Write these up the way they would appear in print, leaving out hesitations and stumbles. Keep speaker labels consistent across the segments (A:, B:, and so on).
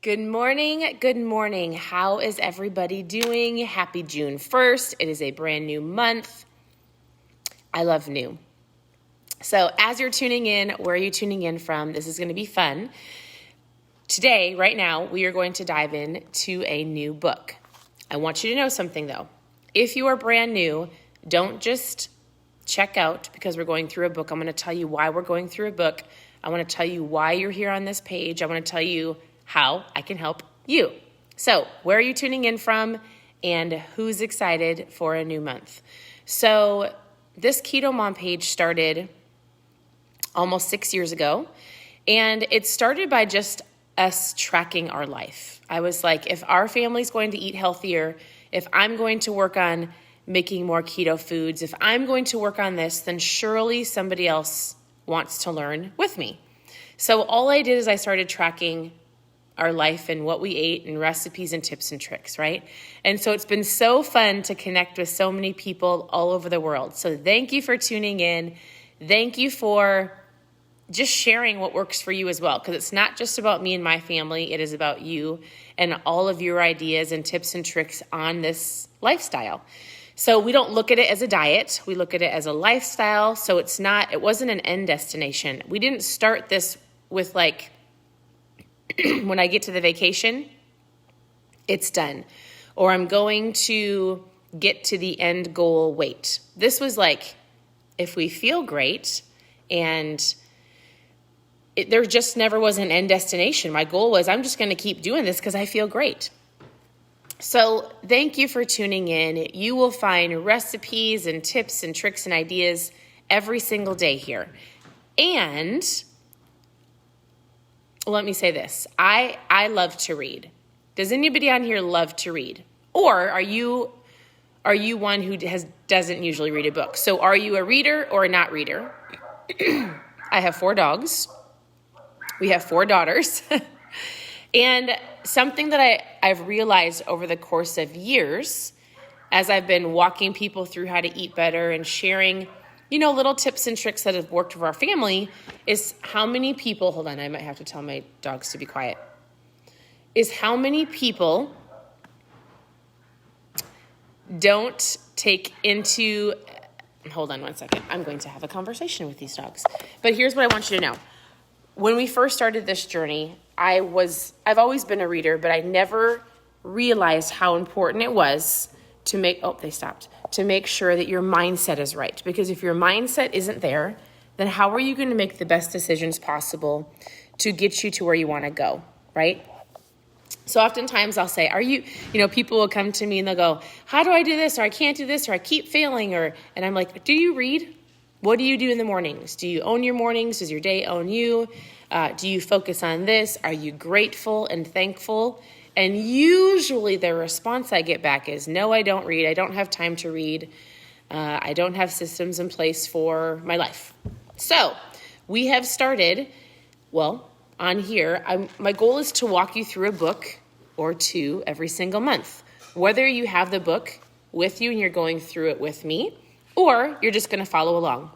A: Good morning. Good morning. How is everybody doing? Happy June 1st. It is a brand new month. I love new. So as you're tuning in, where are you tuning in from? This is going to be fun. Today, right now, we are going to dive into a new book. I want you to know something though. If you are brand new, don't just check out because we're going through a book. I'm going to tell you why we're going through a book. I want to tell you why you're here on this page. I want to tell you how I can help you. So where are you tuning in from and who's excited for a new month? So this Keto Mom page started almost 6 years ago, and it started by just us tracking our life. I was like, if our family's going to eat healthier, if I'm going to work on making more keto foods, if I'm going to work on this, then surely somebody else wants to learn with me. So all I did is I started tracking our life and what we ate and recipes and tips and tricks, right? And so it's been so fun to connect with so many people all over the world. So thank you for tuning in. Thank you for just sharing what works for you as well, because it's not just about me and my family. It is about you and all of your ideas and tips and tricks on this lifestyle. So we don't look at it as a diet. We look at it as a lifestyle. So it wasn't an end destination. We didn't start this with like, when I get to the vacation, it's done. Or I'm going to get to the end goal weight. This was like, if we feel great, and there just never was an end destination. My goal was, I'm just going to keep doing this because I feel great. So thank you for tuning in. You will find recipes and tips and tricks and ideas every single day here. And let me say this. I love to read. Does anybody on here love to read? Or are you one who doesn't usually read a book? So are you a reader or a not reader? I have 4 dogs. We have 4 daughters. And something that I've realized over the course of years, as I've been walking people through how to eat better and sharing little tips and tricks that have worked for our family, is how many people, hold on, I might have to tell my dogs to be quiet, is how many people don't take into, hold on one second, I'm going to have a conversation with these dogs. But here's what I want you to know. When we first started this journey, I've always been a reader, but I never realized how important it was to make sure that your mindset is right. Because if your mindset isn't there, then how are you going to make the best decisions possible to get you to where you want to go, right? So oftentimes I'll say, people will come to me and they'll go, how do I do this? Or I can't do this, or I keep failing. And I'm like, do you read? What do you do in the mornings? Do you own your mornings? Does your day own you? Do you focus on this? Are you grateful and thankful? And usually the response I get back is, no, I don't read. I don't have time to read. I don't have systems in place for my life. So we have started, on here, my goal is to walk you through a book or 2 every single month. Whether you have the book with you and you're going through it with me, or you're just going to follow along.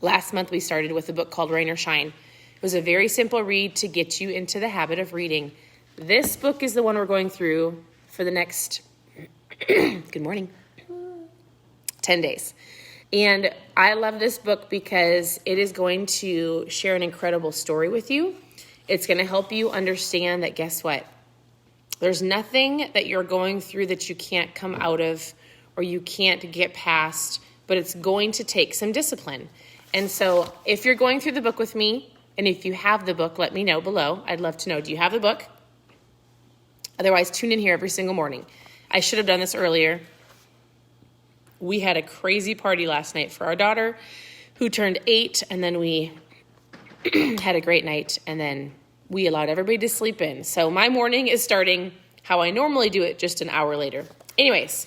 A: Last month we started with a book called Rain or Shine. It was a very simple read to get you into the habit of reading. This book is the one we're going through for the next, good morning, 10 days. And I love this book because it is going to share an incredible story with you. It's going to help you understand that, guess what? There's nothing that you're going through that you can't come out of or you can't get past, but it's going to take some discipline. And so if you're going through the book with me, and if you have the book, let me know below. I'd love to know, do you have the book? Otherwise, tune in here every single morning. I should have done this earlier. We had a crazy party last night for our daughter who turned 8, and then we had a great night, and then we allowed everybody to sleep in. So my morning is starting how I normally do it, just an hour later. Anyways,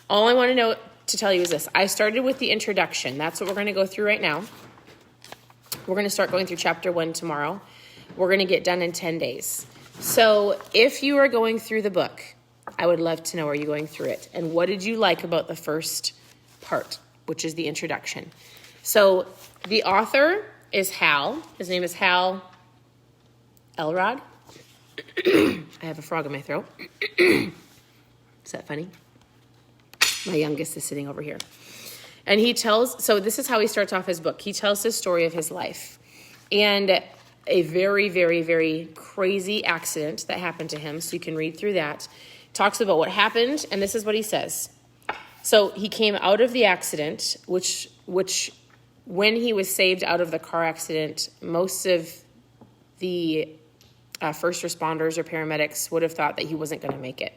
A: all I want to tell you is this. I started with the introduction. That's what we're going to go through right now. We're going to start going through chapter 1 tomorrow. We're going to get done in 10 days. So if you are going through the book, I would love to know, are you going through it? And what did you like about the first part, which is the introduction? So the author is Hal. His name is Hal Elrod. I have a frog in my throat. Is that funny? My youngest is sitting over here. And so this is how he starts off his book. He tells the story of his life. And a very, very, very crazy accident that happened to him. So you can read through that. Talks about what happened, and this is what he says. So he came out of the accident, which when he was saved out of the car accident, most of the first responders or paramedics would have thought that he wasn't going to make it.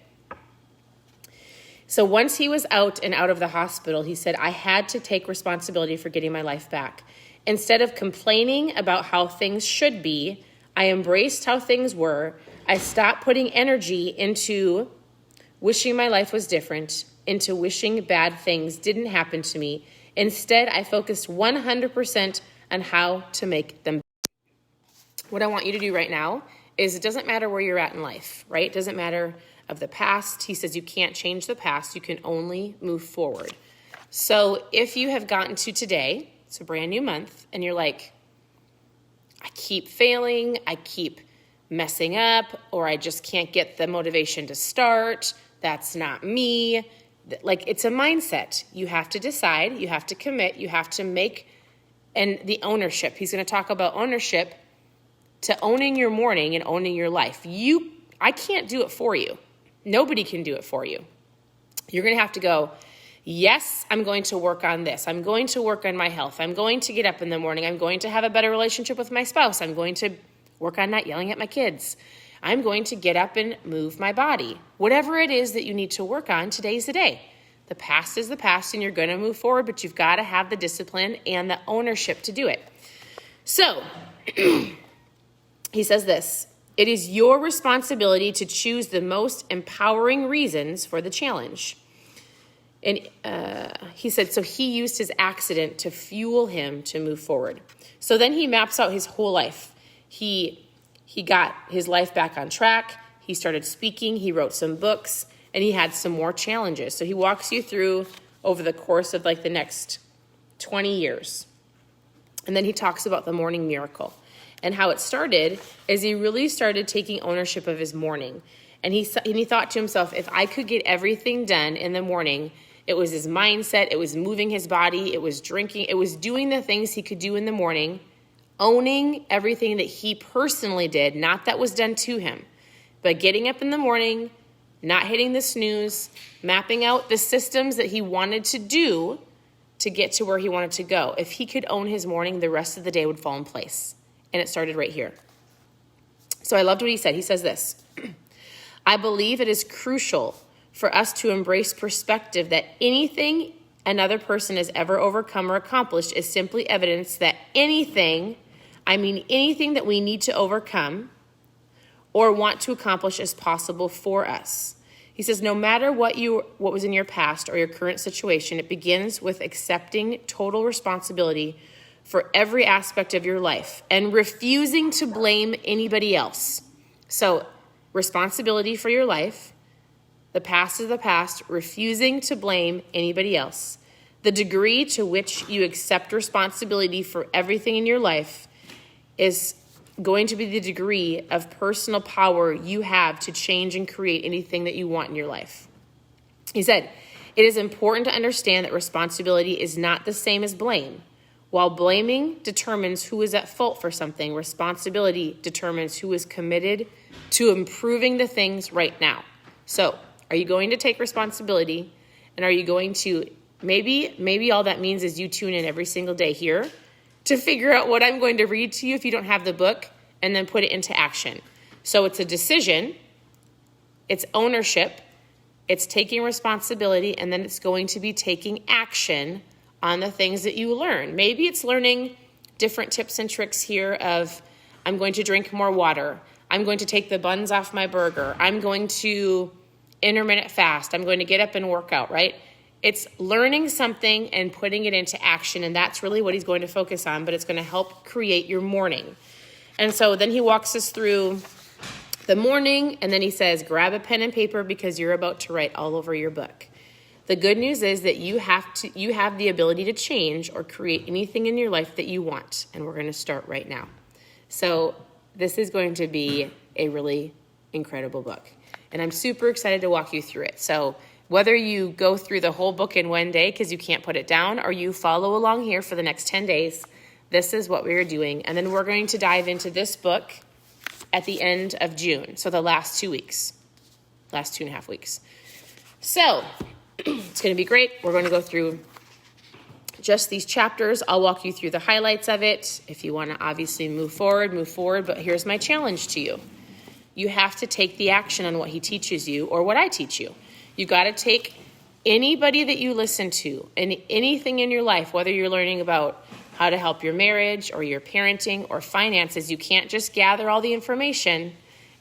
A: So once he was out of the hospital, he said, I had to take responsibility for getting my life back. Instead of complaining about how things should be, I embraced how things were. I stopped putting energy into wishing my life was different, into wishing bad things didn't happen to me. Instead, I focused 100% on how to make them better. What I want you to do right now is it doesn't matter where you're at in life, right? It doesn't matter of the past. He says you can't change the past. You can only move forward. So if you have gotten to today, it's a brand new month, and you're like, I keep failing, I keep messing up, or I just can't get the motivation to start. That's not me. Like, it's a mindset. You have to decide, you have to commit, you have to make, and the ownership. He's going to talk about ownership to owning your morning and owning your life. I can't do it for you. Nobody can do it for you. You're going to have to go, yes, I'm going to work on this. I'm going to work on my health. I'm going to get up in the morning. I'm going to have a better relationship with my spouse. I'm going to work on not yelling at my kids. I'm going to get up and move my body. Whatever it is that you need to work on, today's the day. The past is the past, and you're going to move forward, but you've got to have the discipline and the ownership to do it. So he says this, it is your responsibility to choose the most empowering reasons for the challenge. And he said, so he used his accident to fuel him to move forward. So then he maps out his whole life. He got his life back on track. He started speaking. He wrote some books, and he had some more challenges. So he walks you through over the course of like the next 20 years. And then he talks about the morning miracle and how it started is he really started taking ownership of his morning. And he thought to himself, if I could get everything done in the morning, it was his mindset, it was moving his body, it was drinking, it was doing the things he could do in the morning, owning everything that he personally did, not that was done to him, but getting up in the morning, not hitting the snooze, mapping out the systems that he wanted to do to get to where he wanted to go. If he could own his morning, the rest of the day would fall in place. And it started right here. So I loved what he said. He says this, I believe it is crucial for us to embrace perspective that anything another person has ever overcome or accomplished is simply evidence that anything that we need to overcome or want to accomplish is possible for us. He says, no matter what was in your past or your current situation, it begins with accepting total responsibility for every aspect of your life and refusing to blame anybody else. So, responsibility for your life, the past is the past, refusing to blame anybody else. The degree to which you accept responsibility for everything in your life is going to be the degree of personal power you have to change and create anything that you want in your life. He said, it is important to understand that responsibility is not the same as blame. While blaming determines who is at fault for something, responsibility determines who is committed to improving the things right now. So, are you going to take responsibility? And are you going to, maybe all that means is you tune in every single day here to figure out what I'm going to read to you if you don't have the book, and then put it into action. So it's a decision, it's ownership, it's taking responsibility, and then it's going to be taking action on the things that you learn. Maybe it's learning different tips and tricks here of, I'm going to drink more water. I'm going to take the buns off my burger. I'm going to intermittent fast. I'm going to get up and work out, right? It's learning something and putting it into action, and that's really what he's going to focus on, but it's going to help create your morning. And so then he walks us through the morning, and then he says, grab a pen and paper because you're about to write all over your book. The good news is that you have the ability to change or create anything in your life that you want, and we're going to start right now. So this is going to be a really incredible book. And I'm super excited to walk you through it. So whether you go through the whole book in one day because you can't put it down, or you follow along here for the next 10 days, this is what we are doing. And then we're going to dive into this book at the end of June. So the last 2 weeks, last 2.5 weeks. So it's going to be great. We're going to go through just these chapters. I'll walk you through the highlights of it. If you want to obviously move forward. But here's my challenge to you. You have to take the action on what he teaches you or what I teach you. You got to take anybody that you listen to and anything in your life, whether you're learning about how to help your marriage or your parenting or finances. You can't just gather all the information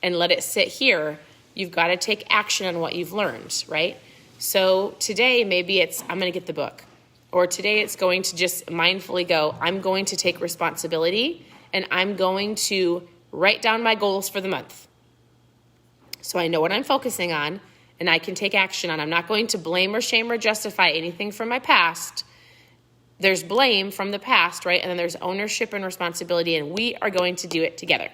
A: and let it sit here. You've got to take action on what you've learned, right? So today, maybe it's, I'm going to get the book. Or today it's going to just mindfully go, I'm going to take responsibility and I'm going to write down my goals for the month. So I know what I'm focusing on and I can take action on. I'm not going to blame or shame or justify anything from my past. There's blame from the past, right? And then there's ownership and responsibility, and we are going to do it together,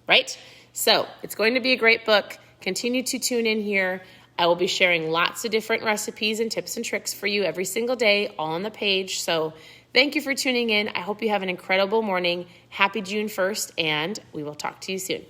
A: right? So it's going to be a great book. Continue to tune in here. I will be sharing lots of different recipes and tips and tricks for you every single day, all on the page. So thank you for tuning in. I hope you have an incredible morning. Happy June 1st, and we will talk to you soon.